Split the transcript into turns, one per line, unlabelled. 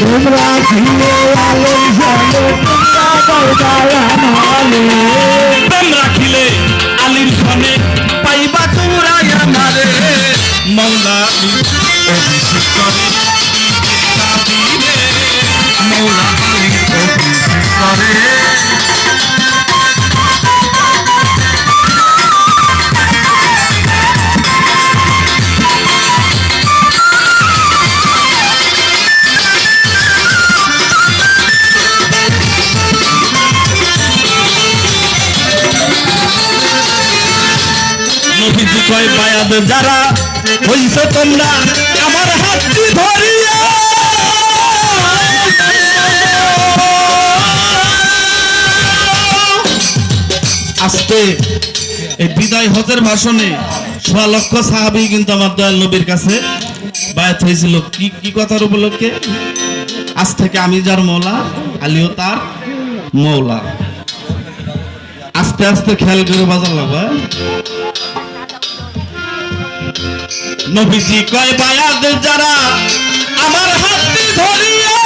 তোমরা খিলে আলোর জলে
প্রেম রাখিলে আলীর সনে পাইবা তোমরা আমারে মৌলা অভিষেক করে মৌলা অভিষেক করে নবীজি কয় বায়াত যারা হইছো তোমরা আমার হাতটি ধরিয়া আজকে এই বিদায় হজের ভাষণে 6 লক্ষ সাহাবী কিন্তু আমার দয়াল নবীর কাছে বায়াত হয়েছিল কি কি কথার উপলক্ষে আজ থেকে আমি যার মৌলা আলীও তার মৌলা আস্তে আস্তে খেয়াল করে বাজার লাগবে নবীজি কয় বায়াত যারা আমার হাতটি ধরিয়া